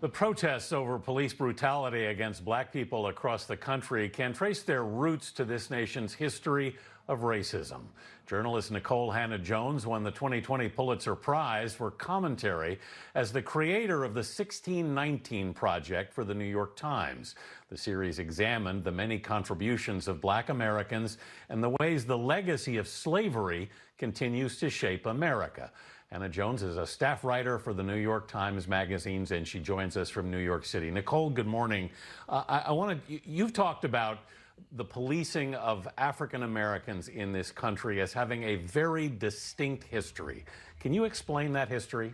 The protests over police brutality against black people across the country can trace their roots to this nation's history of racism. Journalist Nikole Hannah-Jones won the 2020 Pulitzer Prize for commentary as the creator of the 1619 Project for the New York Times. The series examined the many contributions of black Americans and the ways the legacy of slavery continues to shape America. Hannah-Jones is a staff writer for the New York Times magazines, and she joins us from New York City. Nikole, good morning. You've talked about the policing of African Americans in this country as having a very distinct history. Can you explain that history?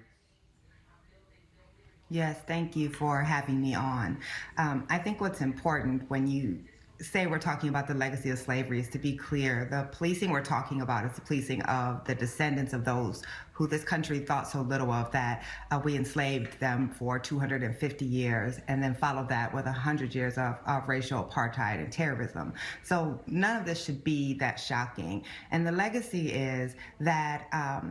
Yes, thank you for having me on. I think what's important when you say we're talking about the legacy of slavery is to be clear. The policing we're talking about is the policing of the descendants of those who this country thought so little of, that we enslaved them for 250 years and then followed that with 100 years of racial apartheid and terrorism. So none of this should be that shocking. And the legacy is that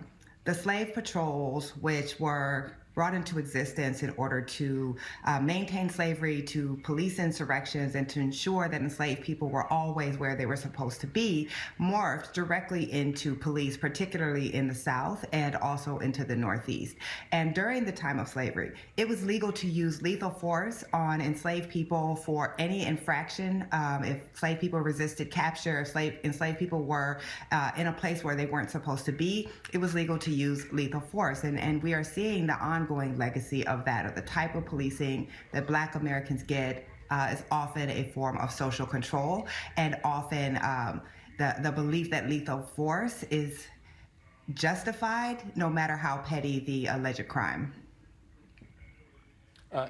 the slave patrols, which were brought into existence in order to maintain slavery, to police insurrections, and to ensure that enslaved people were always where they were supposed to be, morphed directly into police, particularly in the South and also into the Northeast. And during the time of slavery, it was legal to use lethal force on enslaved people for any infraction. If enslaved people resisted capture, if enslaved people were in a place where they weren't supposed to be, it was legal to use lethal force. And we are seeing the ongoing legacy of that, of the type of policing that Black Americans get is often a form of social control, and often the belief that lethal force is justified no matter how petty the alleged crime.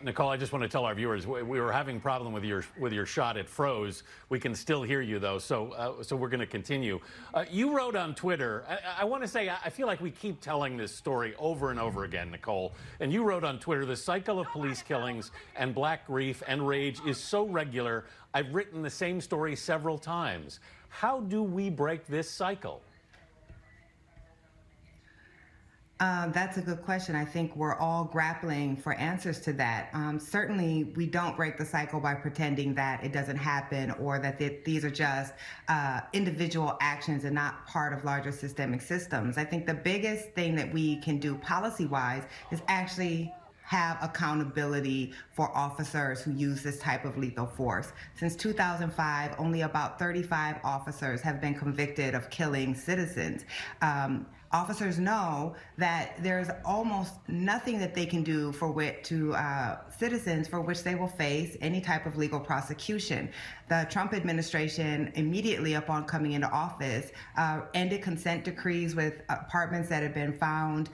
Nikole, I just want to tell our viewers we were having a problem with your shot. It froze. We can still hear you though, so we're going to continue. You wrote on Twitter. I want to say I feel like we keep telling this story over and over again, Nikole. And you wrote on Twitter, the cycle of police killings and black grief and rage is so regular. I've written the same story several times. How do we break this cycle? That's a good question. I think we're all grappling for answers to that. Certainly, we don't break the cycle by pretending that it doesn't happen or that these are just individual actions and not part of larger systemic systems. I think the biggest thing that we can do policy-wise is actually have accountability for officers who use this type of lethal force. Since 2005, only about 35 officers have been convicted of killing citizens. Officers know that there's almost nothing that they can do to citizens for which they will face any type of legal prosecution. The Trump administration, immediately upon coming into office, ended consent decrees with apartments that had been found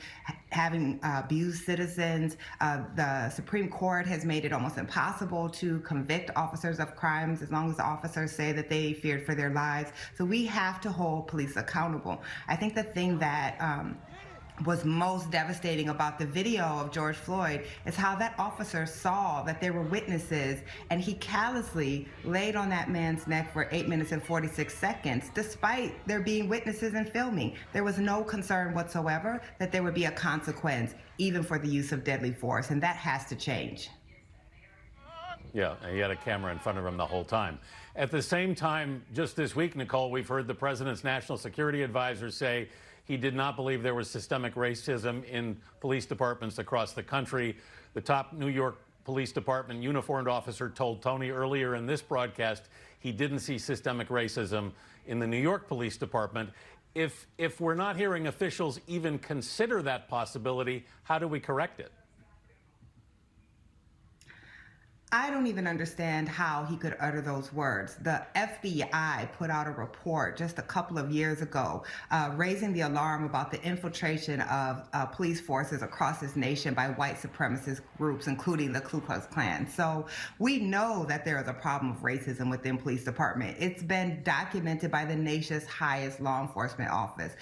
having abused citizens. The Supreme Court has made it almost impossible to convict officers of crimes as long as the officers say that they feared for their lives. So we have to hold police accountable. I think the thing that was most devastating about the video of George Floyd is how that officer saw that there were witnesses, and he callously laid on that man's neck for 8 minutes and 46 seconds, despite there being witnesses and filming. There was no concern whatsoever that there would be a consequence, even for the use of deadly force, and that has to change. Yeah, he had a camera in front of him the whole time. At the same time, just this week, Nikole, we've heard the president's national security advisor say he did not believe there was systemic racism in police departments across the country. The top New York Police Department uniformed officer told Tony earlier in this broadcast he didn't see systemic racism in the New York Police Department. If we're not hearing officials even consider that possibility, how do we correct it? I don't even understand how he could utter those words. The FBI put out a report just a couple of years ago raising the alarm about the infiltration of police forces across this nation by white supremacist groups, including the Ku Klux Klan. So we know that there is a problem of racism within police department. It's been documented by the nation's highest law enforcement office.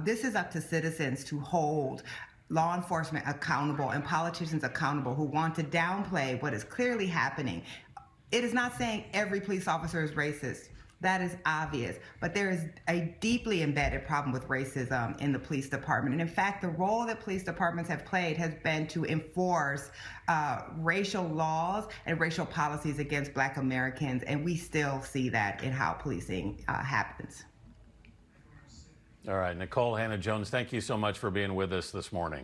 This is up to citizens to hold law enforcement accountable and politicians accountable who want to downplay what is clearly happening. It is not saying every police officer is racist. That is obvious, but there is a deeply embedded problem with racism in the police department. And in fact, the role that police departments have played has been to enforce racial laws and racial policies against Black Americans, and we still see that in how policing happens. All right, Nikole Hannah-Jones, thank you so much for being with us this morning.